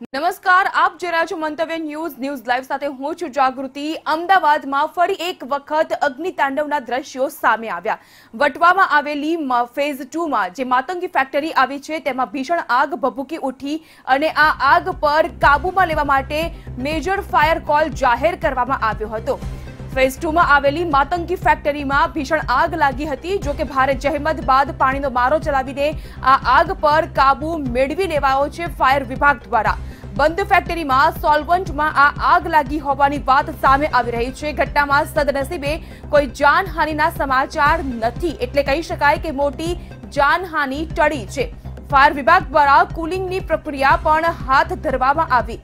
નમસ્કાર, આપ જોઈ રહ્યા છો મંતવ્ય ન્યૂઝ લાઈવ સાથે હું છું જાગૃતિ। અમદાવાદમાં ફરી એક વખત અગ્નિતાંડવના દ્રશ્યો સામે આવ્યા। વટવામાં આવેલી ફેઝ 2 માં જે માતંગી ફેક્ટરી આવી છે તેમાં ભીષણ આગ ભભૂકી ઉઠી અને આ આગ પર કાબૂમાં લેવા માટે મેજર ફાયર કોલ જાહેર કરવામાં આવ્યો હતો। ફેઝ 2 માં આવેલી માતંગી ફેક્ટરીમાં ભીષણ આગ લાગી હતી। જો કે ભારે જહેમત બાદ પાણીનો મારો ચલાવીને આ આગ પર કાબુ મેળવી લેવાયો છે ફાયર વિભાગ દ્વારા। બંધ ફેક્ટરીમાં સોલ્વન્ટમાં આ આગ લાગી હોવાની વાત સામે આવી રહી છે। ઘટનામાં સદનસીબે કોઈ જાનહાનિના સમાચાર નથી, એટલે કહી શકાય કે મોટી જાનહાનિ ટળી છે। ફાયર વિભાગ દ્વારા કુલિંગની પ્રક્રિયા પણ હાથ ધરવામાં આવી।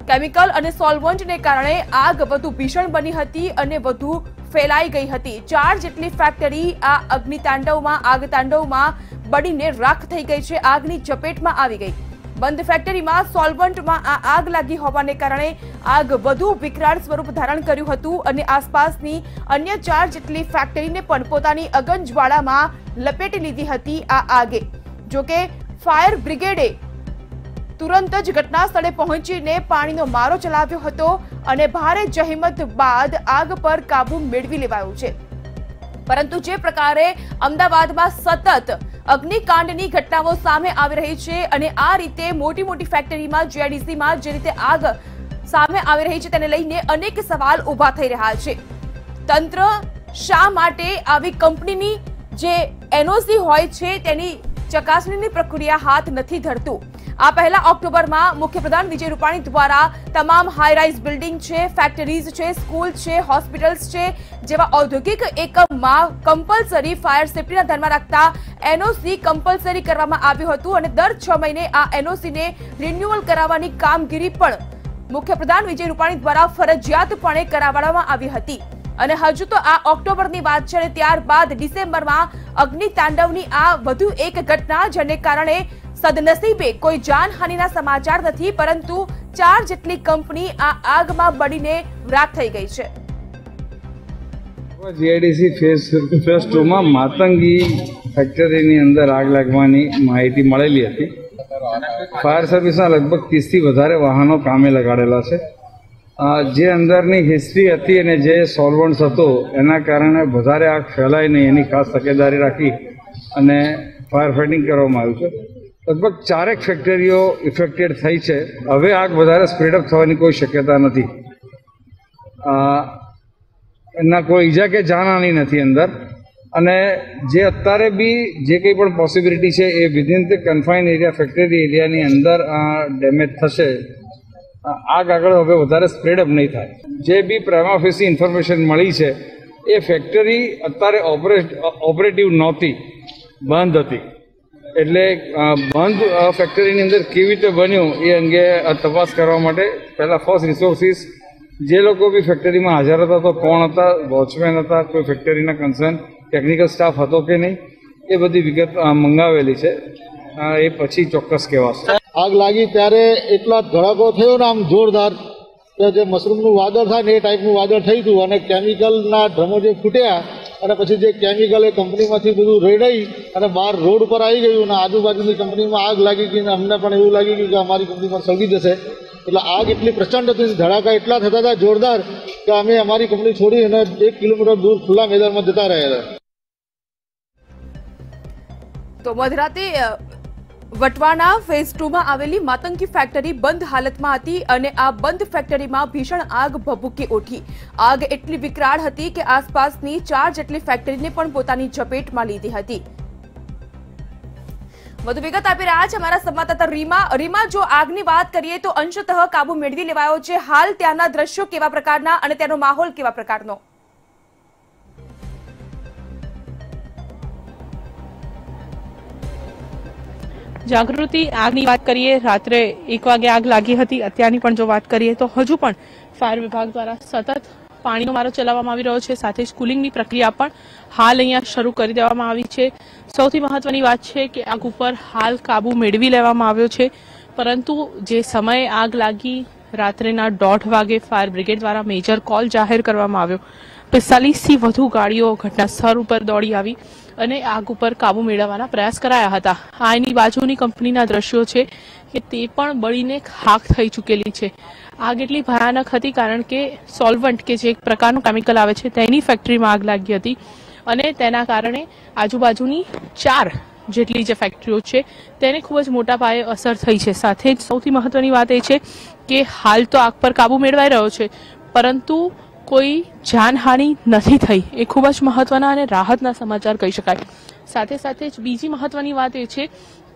કેમિકલ અને સોલ્વન્ટને કારણે આગ વધુ ભીષણ બની હતી અને વધુ ફેલાઈ ગઈ હતી। 4 જેટલી ફેક્ટરી આ આગતાંડવમાં બળીને રાખ થઈ ગઈ છે, આગની ઝપેટમાં આવી ગઈ। બંધ ફેક્ટરીમાં સોલ્વન્ટમાં આ આગ લાગી હોવાને કારણે આગ વધુ વિકરાળ સ્વરૂપ ધારણ કર્યું હતું અને આસપાસની અન્ય 4 જેટલી ફેક્ટરીને પણ પોતાની અગનજ્વાળામાં લપેટી લીધી હતી આ આગે। જોકે ફાયર બ્રિગેડે તુરંત જ ઘટના સ્થળે પહોંચીને પાણીનો મારો ચલાવ્યો હતો અને ભારે જહેમત બાદ આગ પર કાબુ મેળવી લેવાયો છે। પરંતુ જે પ્રકારે અમદાવાદમાં સતત અગ્નિકાંડની ઘટનાઓ સામે આવી રહી છે અને આ રીતે મોટી ફેક્ટરીમાં જીઆઈડીસીમાં જે રીતે આગ સામે આવી રહી છે તેને લઈને અનેક સવાલ ઊભા થઈ રહ્યા છે। તંત્ર શા માટે આવી કંપનીની જે એનઓસી હોય છે તેની ચકાસણીની પ્રક્રિયા હાથ નથી ધરતું? આ પહેલા ઓક્ટોબરમાં મુખ્યપ્રધાન વિજય રૂપાણી દ્વારા તમામ હાઈ-રાઇઝ બિલ્ડિંગ છે, ફેક્ટરીઝ છે, સ્કૂલ છે, હોસ્પિટલ્સ છે જેવા ઔદ્યોગિક એકમમાં કમ્પલસરી ફાયર સેફ્ટીના ધ્યાનમાં રાખતા એનઓસી કમ્પલસરી કરવામાં આવ્યું હતું અને દર 6 મહિને આ એનઓસીને રિન્યુઅલ કરાવવાની કામગીરી પણ મુખ્યપ્રધાન વિજય રૂપાણી દ્વારા ફરજિયાતપણે કરાવવામાં આવી હતી। અને હજુ તો આ ઓક્ટોબરની વાત છે અને ત્યારબાદ ડિસેમ્બરમાં અગ્નિતાંડવની આ વધુ એક ઘટના જેને કારણે સદનસીબે કોઈ જાનહાનિના સમાચાર નથી, પરંતુ 4 જેટલી કંપની આ આગમાં બળીને રાખ થઈ ગઈ છે। જીઆઈડીસી ફેઝ 2 માં માતંગી ફેક્ટરીની અંદર આગ લાગવાની માહિતી મળેલી હતી। ફાયર સર્વિસના લગભગ 30 થી વધારે વાહનો કામે લગાડેલા છે। જે અંદરની હિસ્ટ્રી હતી અને જે સોલ્વન્ટ્સ હતો એના કારણે વધારે આગ ફેલાય નહીં એની ખાસ તકેદારી રાખી અને ફાયર ફાઇટિંગ કરવામાં આવ્યું છે। લગભગ 4 ફેક્ટરીઓ ઇફેક્ટેડ થઈ છે। હવે આગ વધારે સ્પ્રેડઅપ થવાની કોઈ શક્યતા નથી। એના કોઈ ઈજા કે જાનહાનિ નથી અંદર, અને જે અત્યારે બી જે કંઈ પણ પોસિબિલિટી છે એ વિધિન ધ કન્ફાઇન એરિયા ફેક્ટરી એરિયાની અંદર ડેમેજ થશે। આગ આગળ હવે વધારે સ્પ્રેડઅપ નહીં થાય। જે બી પ્રાઇમા ફેસી ઇન્ફોર્મેશન મળી છે એ ફેક્ટરી અત્યારે ઓપરેટિવ નહોતી, બંધ હતી। એટલે બંધ ફેક્ટરીની અંદર કેવી રીતે બન્યું એ અંગે તપાસ કરવા માટે પહેલાં ફર્સ્ટ રિસોર્સિસ જે લોકો બી ફેક્ટરીમાં હાજર હતા તો કોણ હતા, વોચમેન હતા, કોઈ ફેક્ટરીના કન્સર્ન ટેકનિકલ સ્ટાફ હતો કે નહીં, એ બધી વિગત મંગાવેલી છે। એ પછી ચોક્કસ કહેવાશે। આગ લાગી ત્યારે એટલા ધડાકો થયો ને આમ જોરદાર કે જે મશરૂમનું વાદળ થાય ને એ ટાઈપનું વાદળ થઈ હતું અને કેમિકલના ડ્રમો જે ફૂટ્યા અને પછી જે કેમિકલ એ કંપનીમાંથી બધું રેડાઈ અને બહાર રોડ પર આવી ગયું અને આજુબાજુની કંપનીમાં આગ લાગી ગઈ અને અમને પણ એવું લાગી ગયું કે અમારી કંપનીમાં સળગી જશે। એટલે આગ એટલી પ્રચંડ હતી, ધડાકા એટલા થતા હતા જોરદાર કે અમે અમારી કંપની છોડી અને 1 કિલોમીટર દૂર ખુલ્લા મેદાનમાં જતા રહ્યા હતા। તો મધરાતે વટવાના ફેઝ 2 માં આવેલી માતંગી ફેક્ટરી બંધ હાલતમાં હતી અને આ બંધ ફેક્ટરીમાં ભીષણ આગ ભભૂકી ઉઠી। આગ એટલી વિકરાળ હતી કે આસપાસની 4 જેટલી ફેક્ટરીને પણ પોતાની ઝપેટમાં લીધી હતી। વધુ વિગત આપી રહ્યા છે અમારા સંવાદદાતા રીમા। જો આગની વાત કરીએ તો અંશતઃ કાબુ મેળવી લેવાયો છે। હાલ ત્યાંના દ્રશ્યો કેવા પ્રકારના અને તેનો માહોલ કેવા પ્રકારનો? જાગૃતિ, આગની વાત કરીએ, રાત્રે 1 વાગે આગ લાગી હતી। અત્યારની પણ જો વાત કરીએ તો હજુ પણ ફાયર વિભાગ દ્વારા સતત પાણીનો મારો ચલાવવામાં આવી રહ્યો છે, સાથે જ કુલિંગની પ્રક્રિયા પણ હાલ અહીંયા શરૂ કરી દેવામાં આવી છે। સૌથી મહત્વની વાત છે કે આગ ઉપર હાલ કાબુ મેળવી લેવામાં આવ્યો છે, પરંતુ જે સમયે આગ લાગી રાત્રેના 1:30 વાગે ફાયર બ્રિગેડ દ્વારા મેજર કોલ જાહેર કરવામાં આવ્યો। 45 થી વધુ ગાડીઓ ઘટના સ્થળ ઉપર દોડી આવી અને આગ ઉપર કાબુ મેળવવાના પ્રયાસ કરાયા હતા। આની બાજુની કંપનીના દ્રશ્યો છે કે તે પણ બળીને ખાખ થઈ ચૂકેલી છે. આગ એટલી ભયાનક હતી કારણ કે સોલ્વન્ટ કે જે એક પ્રકારનું કેમિકલ આવે છે તેની ફેક્ટરીમાં આગ લાગી હતી અને તેના કારણે આજુબાજુની 4 જેટલી જે ફેક્ટરીઓ છે તેને ખૂબ જ મોટા પાયે અસર થઈ છે. સાથે જ સૌથી મહત્વની વાત એ છે કે હાલ તો આગ પર કાબુ મેળવાઈ રહ્યો છે, પરંતુ કોઈ જાનહાનિ નથી થઈ. એ ખૂબ જ મહત્વના અને રાહતના સમાચાર કહી શકાય. સાથે સાથે જ બીજી મહત્વની વાત એ છે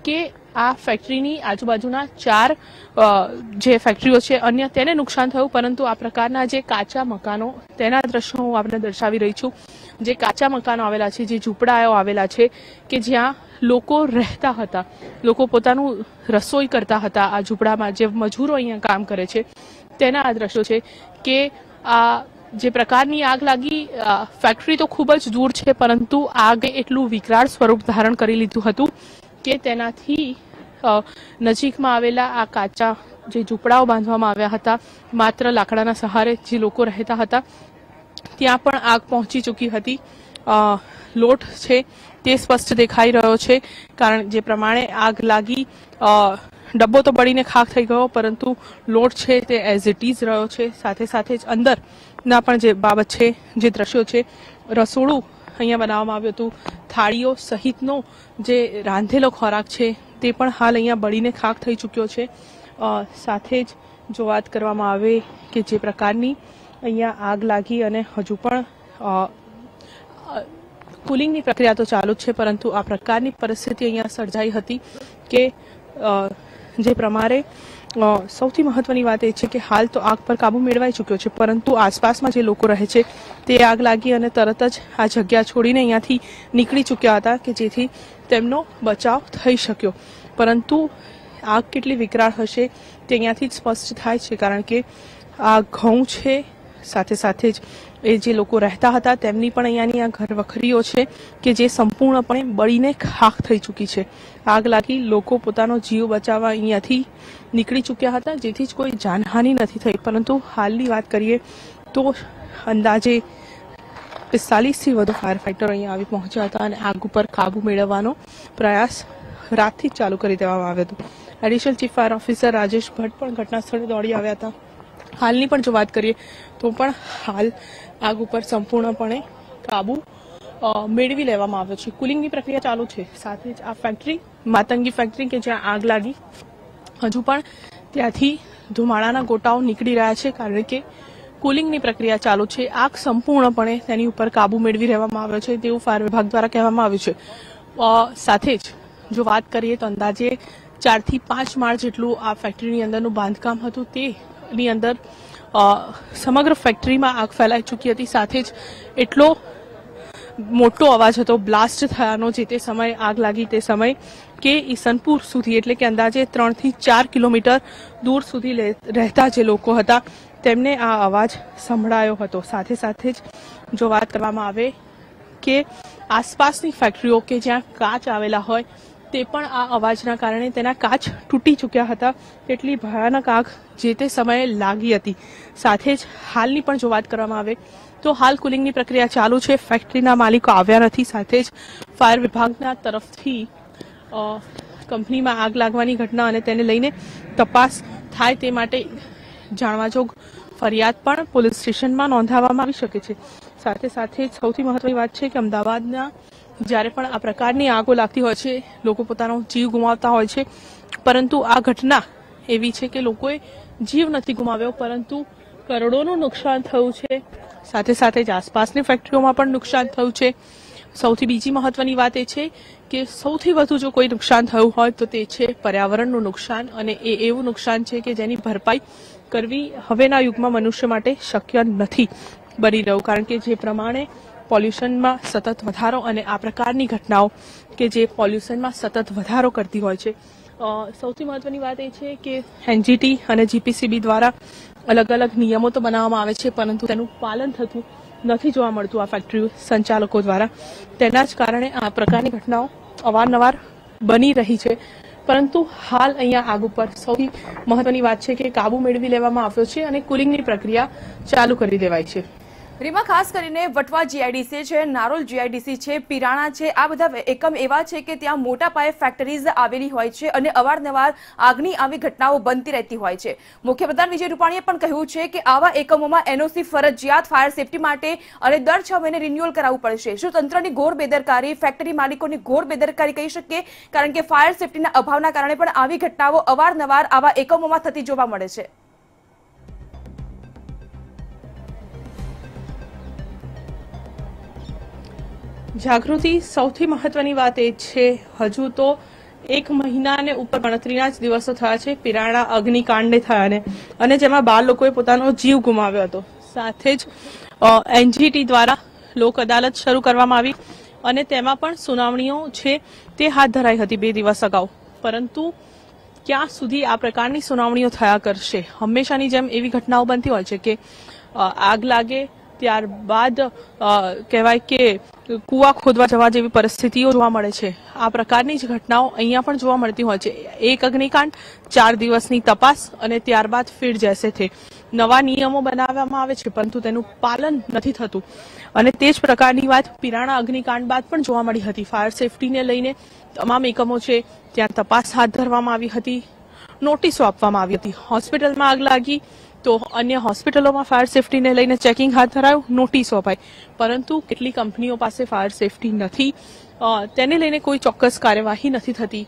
કે આ ફેક્ટરીની આજુબાજુના 4 જે ફેક્ટરીઓ છે અન્ય તેને નુકસાન થયું, પરંતુ આ પ્રકારના જે કાચા મકાનો તેના દ્રશ્યો હું આપને દર્શાવી રહી છું. જે કાચા મકાનો આવેલા છે, જે ઝૂંપડાઓ આવેલા છે કે જ્યાં લોકો રહેતા હતા, લોકો પોતાનું રસોઈ કરતા હતા આ ઝૂંપડામાં, જે મજૂરો અહીંયા કામ કરે છે તેના આ દ્રશ્યો છે કે આ જે પ્રકારની આગ લાગી. ફેક્ટરી તો ખૂબ જ દૂર છે, પરંતુ આગે એટલું વિકરાળ સ્વરૂપ ધારણ કરી લીધું હતું કે તેનાથી નજીકમાં આવેલા આ કાચા જે ઝૂંપડાઓ બાંધવામાં આવ્યા હતા માત્ર લાકડાના સહારે જે લોકો રહેતા હતા ત્યાં પણ આગ પહોંચી ચૂકી હતી. લોટ છે તે સ્પષ્ટ દેખાઈ રહ્યો છે, કારણ જે પ્રમાણે આગ લાગી ડબ્બો તો બળીને ખાખ થઈ ગયો, પરંતુ લોટ છે તે એઝ ઇટ ઇઝ રહ્યો છે. સાથે સાથે જ અંદરના પણ જે બાબત છે, જે દ્રશ્યો છે, રસોડું અહીંયા બનાવવામાં આવ્યું હતું, થાળીઓ સહિતનો જે રાંધેલો ખોરાક છે તે પણ હાલ અહીંયા બળીને ખાખ થઈ ચૂક્યો છે. સાથે જ જો વાત કરવામાં આવે કે જે પ્રકારની અહીંયા આગ લાગી અને હજુ પણ કુલિંગની પ્રક્રિયા તો ચાલુ જ છે, પરંતુ આ પ્રકારની પરિસ્થિતિ અહીંયા સર્જાઈ હતી કે જે પ્રમાણે સૌથી મહત્વની વાત એ છે કે હાલ તો આગ પર કાબુ મેળવાઈ ચૂક્યો છે, પરંતુ આસપાસમાં જે લોકો રહે છે તે આગ લાગી અને તરત જ આ જગ્યા છોડીને અહીંયાથી નીકળી ચૂક્યા હતા કે જેથી તેમનો બચાવ થઈ શક્યો. પરંતુ આગ કેટલી વિકરાળ હશે તે અહીંયાથી જ સ્પષ્ટ થાય છે, કારણ કે આ ઘઉં છે, સાથે સાથે જ એ જે લોકો રહેતા હતા તેમની પણ અહીંયાની આ ઘર વખરીઓ છે કે જે સંપૂર્ણપણે બળીને ખાખ થઈ ચૂકી છે. આગ લાગી લોકો પોતાનો જીવ બચાવવા અહીંયાથી નીકળી ચૂક્યા હતા, જેથી જ કોઈ જાનહાનિ નથી થઈ. પરંતુ હાલની વાત કરીએ તો અંદાજે 45થી વધુ ફાયર ફાઇટરો અહીંયા આવી પહોંચ્યા હતા અને આગ ઉપર કાબુ મેળવવાનો પ્રયાસ રાતથી જ ચાલુ કરી દેવામાં આવ્યો હતો. Additional chief fire officer Rajesh Bhatt પણ ઘટના સ્થળે દોડી આવ્યા હતા. હાલની પણ જો વાત કરીએ તો પણ હાલ આગ ઉપર સંપૂર્ણપણે કાબુ મેળવી લેવામાં આવ્યો છે. કુલિંગની પ્રક્રિયા ચાલુ છે. સાથે જ આ ફેક્ટરી માતંગી ફેક્ટરી કે જ્યાં આગ લાગી હજુ પણ ત્યાંથી ધુમાડાના ગોટાઓ નીકળી રહ્યા છે, કારણ કે કુલિંગની પ્રક્રિયા ચાલુ છે. આગ સંપૂર્ણપણે તેની ઉપર કાબુ મેળવી લેવામાં આવ્યો છે તેવું ફાયર વિભાગ દ્વારા કહેવામાં આવ્યું છે. સાથે જ જો વાત કરીએ તો અંદાજે 4 થી 5 માળ જેટલું આ ફેક્ટરીની અંદરનું બાંધકામ હતું, તેની અંદર સમગ્ર ફેક્ટરીમાં આગ ફેલાઈ ચૂકી હતી. સાથે જ એટલો મોટો અવાજ હતો બ્લાસ્ટ થયાનો જે તે સમયે આગ લાગી તે સમયે કે ઈસનપુર સુધી, એટલે કે અંદાજે 3 થી 4 કિલોમીટર દૂર સુધી રહેતા જે લોકો હતા તેમને આ અવાજ સંભળાયો હતો. સાથે સાથે જ જો વાત કરવામાં આવે કે આસપાસની ફેક્ટરીઓ કે જ્યાં કાચ આવેલા હોય તે પણ આ અવાજના કારણે તેના કાચ તૂટી ચૂક્યા હતા. એટલી ભયાનક આગ જે તે સમયે લાગી હતી. સાથે જ હાલની પણ જો વાત કરવામાં આવે તો હાલ કુલિંગની પ્રક્રિયા ચાલુ છે. ફેક્ટરીના માલિકો આવ્યા નથી. સાથે જ ફાયર વિભાગના તરફથી કંપનીમાં આગ લાગવાની ઘટના અને તેને લઈને તપાસ થાય તે માટે જાણવાજોગ ફરિયાદ પણ પોલીસ સ્ટેશનમાં નોંધાવવામાં આવી શકે છે. સાથે સાથે જ સૌથી મહત્વની વાત છે કે અમદાવાદના જ્યારે પણ આ પ્રકારની આગો લાગતી હોય છે લોકો પોતાનો જીવ ગુમાવતા હોય છે, પરંતુ આ ઘટના એવી છે કે લોકોએ જીવ નથી ગુમાવ્યો પરંતુ કરોડોનું નુકસાન થયું છે. સાથે સાથે જ આસપાસની ફેક્ટરીઓમાં પણ નુકસાન થયું છે. સૌથી બીજી મહત્વની વાત એ છે કે સૌથી વધુ જો કોઈ નુકસાન થયું હોય તો તે છે પર્યાવરણનું નુકસાન, અને એ એવું નુકસાન છે કે જેની ભરપાઈ કરવી હવેના યુગમાં મનુષ્ય માટે શક્ય નથી બની રહ્યું, કારણ કે જે પ્રમાણે પોલ્યુશનમાં સતત વધારો અને આ પ્રકારની ઘટનાઓ કે જે પોલ્યુશનમાં સતત વધારો કરતી હોય છે. સૌથી મહત્વની વાત એ છે કે એનજીટી અને જીપીસીબી દ્વારા અલગ અલગ નિયમો તો બનાવવામાં આવે છે, પરંતુ તેનું પાલન થતું નથી જોવા મળતું આ ફેક્ટરી સંચાલકો દ્વારા. તેના જ કારણે આ પ્રકારની ઘટનાઓ અવારનવાર બની રહી છે. પરંતુ હાલ અહીંયા આગ ઉપર સૌથી મહત્વની વાત છે કે કાબુ મેળવી લેવામાં આવ્યો છે અને કુલિંગની પ્રક્રિયા ચાલુ કરી દેવાઈ છે. રીમા, ખાસ કરીને વટવા જીઆઈડીસી છે, નારોલ જીઆઈડીસી છે, પિરાણા છે, આ બધા એકમ એવા છે કે ત્યાં મોટા પાયે ફેક્ટરીઝ આવેલી હોય છે અને અવારનવાર આગની આવી ઘટનાઓ બનતી રહેતી હોય છે. મુખ્યમંત્રી વિજય રૂપાણીએ પણ કહ્યું છે કે આવા એકમોમાં એનઓસી ફરજિયાત ફાયર સેફટી માટે અને દર 6 મહિને રિન્યુઅલ કરાવવું પડશે. શું તંત્રની ઘોર બેદરકારી, ફેક્ટરી માલિકોની ઘોર બેદરકારી કહી શકીએ? કારણ કે ફાયર સેફટીના અભાવના કારણે પણ આવી ઘટનાઓ અવારનવાર આવા એકમોમાં થતી જોવા મળે છે. જાગૃતિ, સૌથી મહત્વની વાત એ છે, હજુ તો 1 મહિનાને ઉપર ગણતરીના જ દિવસો થયા છે પિરાણા અગ્નિકાંડને થયાને, અને જેમાં 12 લોકોએ પોતાનો જીવ ગુમાવ્યો હતો. સાથે જ એનજીટી દ્વારા લોક અદાલત શરૂ કરવામાં આવી અને તેમાં પણ સુનાવણીઓ છે તે હાથ ધરાઈ હતી 2 દિવસ અગાઉ. પરંતુ ક્યાં સુધી આ પ્રકારની સુનાવણીઓ થયા કરશે? હંમેશાની જેમ એવી ઘટનાઓ બનતી હોય છે કે આગ લાગે ત્યારબાદ કહેવાય કે કૂવા ખોદવા જવા જેવી પરિસ્થિતિઓ જોવા મળે છે. આ પ્રકારની જ ઘટનાઓ અહીંયા પણ જોવા મળતી હોય છે. એક અગ્નિકાંડ, 4 દિવસની તપાસ અને ત્યારબાદ ફિર જૈસે થે. નવા નિયમો બનાવવામાં આવે છે પરંતુ તેનું પાલન નથી થતું. અને તે જ પ્રકારની વાત પિરાણા અગ્નિકાંડ બાદ પણ જોવા મળી હતી. ફાયર સેફટીને લઈને તમામ એકમો છે ત્યાં તપાસ હાથ ધરવામાં આવી હતી, નોટિસો આપવામાં આવી હતી. હોસ્પિટલમાં આગ લાગી તો અન્ય હોસ્પિટલોમાં ફાયર સેફટીને લઈને ચેકિંગ હાથ ધરાયું, નોટિસો અપાઈ. પરંતુ કેટલી કંપનીઓ પાસે ફાયર સેફટી નથી, તેને લઈને કોઈ ચોક્કસ કાર્યવાહી નથી થતી.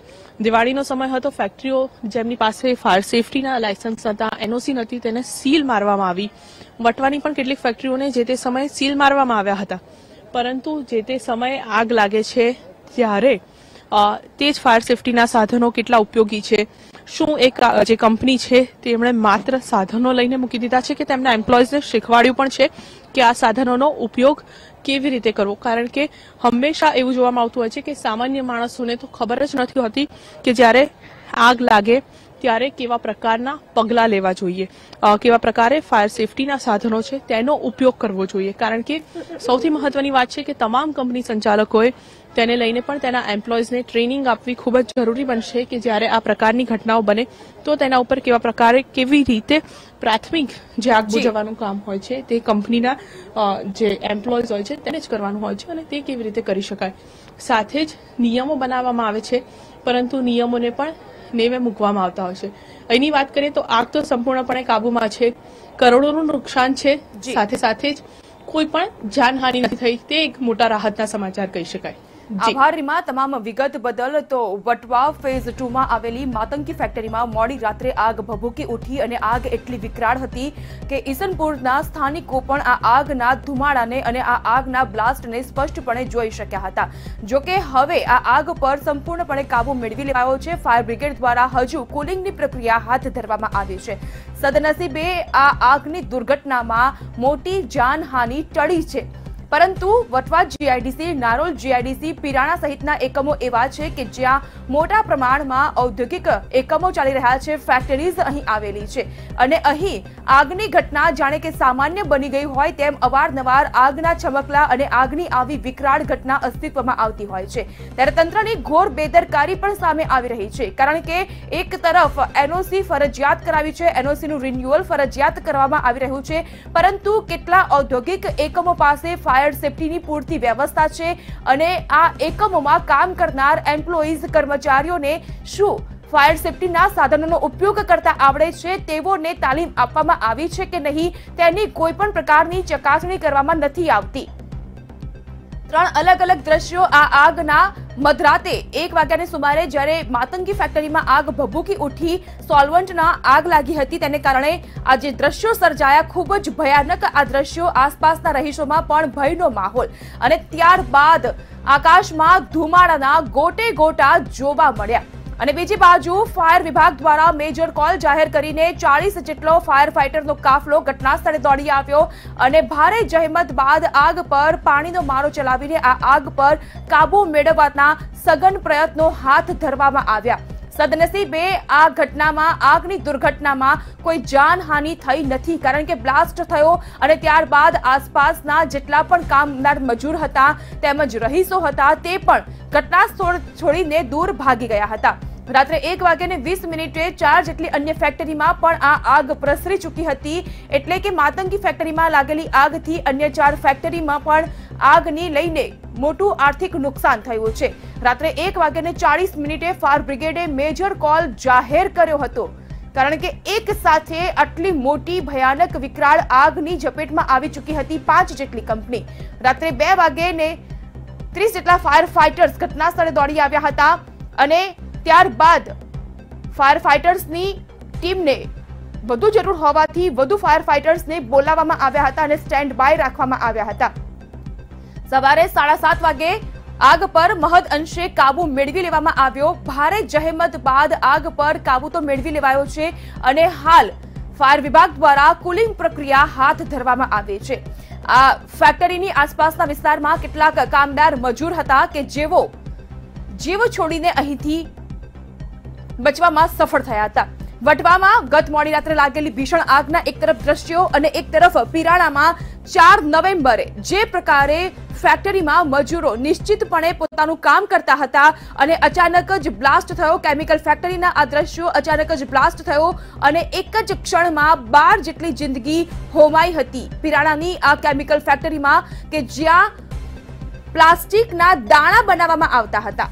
દિવાળીનો સમય હતો, ફેક્ટરીઓ જેમની પાસે ફાયર સેફટીના લાયસન્સ હતા, એનઓસી નથી, તેને સીલ મારવામાં આવી. વટવાની પણ કેટલીક ફેક્ટરીઓને જે તે સમયે સીલ મારવામાં આવ્યા હતા. પરંતુ જે તે સમયે આગ લાગે છે ત્યારે તે જ ફાયર સેફટીના સાધનો કેટલા ઉપયોગી છે? શું એક જે કંપની છે તેમણે માત્ર સાધનો લઈને મૂકી દીધા છે કે તેમના એમ્પ્લોઈઝને શીખવાડ્યું પણ છે કે આ સાધનોનો ઉપયોગ કેવી રીતે કરવો? કારણ કે હંમેશા એવું જોવામાં આવતું હોય છે કે સામાન્ય માણસોને તો ખબર જ નથી હોતી કે જ્યારે આગ લાગે ત્યારે કેવા પ્રકારના પગલાં લેવા જોઈએ, કેવા પ્રકારે ફાયર સેફટીના સાધનો છે તેનો ઉપયોગ કરવો જોઈએ. કારણ કે સૌથી મહત્વની વાત છે કે તમામ કંપની સંચાલકોએ તેને લઈને પણ તેના એમ્પ્લોઈઝને ટ્રેનિંગ આપવી ખૂબ જ જરૂરી બનશે કે જ્યારે આ પ્રકારની ઘટનાઓ બને તો તેના ઉપર કેવા પ્રકારે, કેવી રીતે પ્રાથમિક જે આગ બુઝાવવાનું કામ હોય છે તે કંપનીના જે એમ્પ્લોઈઝ હોય છે તેને જ કરવાનું હોય છે અને તે કેવી રીતે કરી શકાય. સાથે જ નિયમો બનાવવામાં આવે છે પરંતુ નિયમોને પણ નેવે મૂકવામાં આવતા હોય છે. અહીંની વાત કરીએ તો આગ તો સંપૂર્ણપણે કાબુમાં છે, કરોડોનું નુકસાન છે, સાથે સાથે જ કોઈ પણ જાનહાનિ નથી થઈ. તે એક મોટા રાહતના સમાચાર કહી શકાય. આભાર રીમા, તમામ વિગત બદલ. તો વટવા ફેઝ 2 માં આવેલી માતંકી ફેક્ટરીમાં મોડી રાત્રે આગ ભભૂકી ઉઠી અને આગ એટલી વિકરાળ હતી કે ઈસનપુરના સ્થાનિકો પણ આ આગના ધુમાડાને અને આ આગના બ્લાસ્ટને સ્પષ્ટપણે જોઈ શક્યા હતા. જોકે હવે આ આગ પર સંપૂર્ણપણે કાબુ મેળવી લેવાયો છે. ફાયર બ્રિગેડ દ્વારા હજુ કુલિંગની પ્રક્રિયા હાથ ધરવામાં આવી છે. સદનસીબે આ આગની દુર્ઘટનામાં મોટી જાનહાનિ ટળી છે. પરંતુ વટવા જીઆઈડીસી, નારોલ જીઆઈડીસી, પિરાણા સહિતના એકમો એવા છે કે જ્યાં મોટા પ્રમાણમાં ઔદ્યોગિક એકમો ચાલી રહ્યા છે, ફેક્ટરીઝ અહીં આવેલી છે અને અહીં આગની ઘટના જાણે કે સામાન્ય બની ગઈ હોય તેમ અવારનવાર આગના ચમકલા અને આગની આવી વિકરાળ ઘટના અસ્તિત્વમાં આવતી હોય છે. ત્યારે તંત્રની ઘોર બેદરકારી પણ સામે આવી રહી છે. કારણ કે એક તરફ એનઓસી ફરજિયાત કરાવી છે, એનઓસીનું રિન્યુઅલ ફરજિયાત કરવામાં આવી રહ્યું છે, પરંતુ કેટલા ઔદ્યોગિક એકમો પાસે ફાયર સેફટીની પૂરતી વ્યવસ્થા છે અને આ એકમોમાં કામ કરનાર એમ્પ્લોઈઝ, કર્મચારીઓને શું ફાયર સેફટીના સાધનોનો ઉપયોગ કરતા આવડે છે, તેઓને તાલીમ આપવામાં આવી છે કે નહીં, તેની કોઈ પણ પ્રકારની ચકાસણી કરવામાં નથી આવતી. 3 અલગ અલગ દ્રશ્યો આ આગના મધરાતે 1 વાગ્યાની સુમારે જ્યારે માતંકી ફેક્ટરીમાં આગ ભભૂકી ઉઠી, સોલ્વન્ટના આગ લાગી હતી, તેને કારણે આ જે દ્રશ્યો સર્જાયા ખૂબ જ ભયાનક. આ દ્રશ્યો આસપાસના રહીશોમાં પણ ભયનો માહોલ અને ત્યારબાદ આકાશમાં ધુમાડાના ગોટે ગોટા જોવા મળ્યા. અને બીજી બાજુ ફાયર વિભાગ દ્વારા મેજર કોલ જાહેર કરીને 40 જેટલો ફાયર ફાઈટરનો કાફલો ઘટના સ્થળે દોડી આવ્યો અને ભારે જહેમત બાદ આગ પર પાણીનો મારો ચલાવીને આ આગ પર કાબુ મેળવવાના સઘન પ્રયત્નો હાથ ધરવામાં આવ્યા. સદનસીબે આ ઘટનામાં, આગની દુર્ઘટનામાં કોઈ જાનહાનિ થઈ નથી. કારણ કે બ્લાસ્ટ થયો અને ત્યારબાદ આસપાસના જેટલા પણ કામદાર મજૂર હતા તેમજ રહીશો હતા તે પણ ઘટના છોડીને દૂર ભાગી ગયા હતા. રાત્રે 1:20 4 જેટલી અન્ય ફેક્ટરીમાં પણ આ આગ પ્રસરી ચૂકી હતી, એટલે કે માતંગી ફેક્ટરીમાં લાગેલી આગથી અન્ય 4 ફેક્ટરીમાં પણ આગને લઈને મોટું આર્થિક નુકસાન થયું છે. રાત્રે 1:40 ફાયર બ્રિગેડે મેજર કોલ જાહેર કર્યો હતો, કારણ કે એક સાથે આટલી મોટી ભયાનક વિકરાળ આગની ઝપેટમાં આવી ચૂકી હતી 5 જેટલી કંપની. રાત્રે 2:30 જેટલા ફાયર ફાઇટર્સ ઘટના સ્થળે દોડી આવ્યા હતા અને ત્યારબાદ ફાયર ફાઇટર્સની ટીમને વધુ જરૂર હોવાથી વધુ ફાયર ફાઇટર્સને બોલાવવામાં આવ્યા હતા અને સ્ટેન્ડ બાય રાખવામાં આવ્યા હતા. સવારે 7:30 વાગે આગ પર મહદ અંશે કાબુ મેળવી લેવામાં આવ્યો. ભારે જહેમત બાદ આગ પર કાબુ તો મેળવી લેવાયો છે અને હાલ ફાયર વિભાગ દ્વારા કુલિંગ પ્રક્રિયા હાથ ધરવામાં આવી છે. આ ફેક્ટરીની આસપાસના વિસ્તારમાં કેટલાક કામદાર મજૂર હતા કે જેઓ જીવ છોડીને અહીંથી બચવામાં સફળ થયા હતા. વટવામાં ગત મોડી રાત્રે લાગેલી ભીષણ આગના એક તરફ દ્રશ્યો અને એક તરફ પિરાણામાં 4 નવેમ્બરે જે પ્રકારે ફેક્ટરીમાં મજૂરો નિશ્ચિતપણે પોતાનું કામ કરતા હતા અને અચાનક જ બ્લાસ્ટ થયો. કેમિકલ ફેક્ટરીના આ દ્રશ્યો અચાનક જ બ્લાસ્ટ થયો અને એક જ ક્ષણમાં 12 જેટલી જિંદગી હોમાઈ હતી પિરાણાની આ કેમિકલ ફેક્ટરીમાં, કે જ્યાં પ્લાસ્ટિકના દાણા બનાવવામાં આવતા હતા.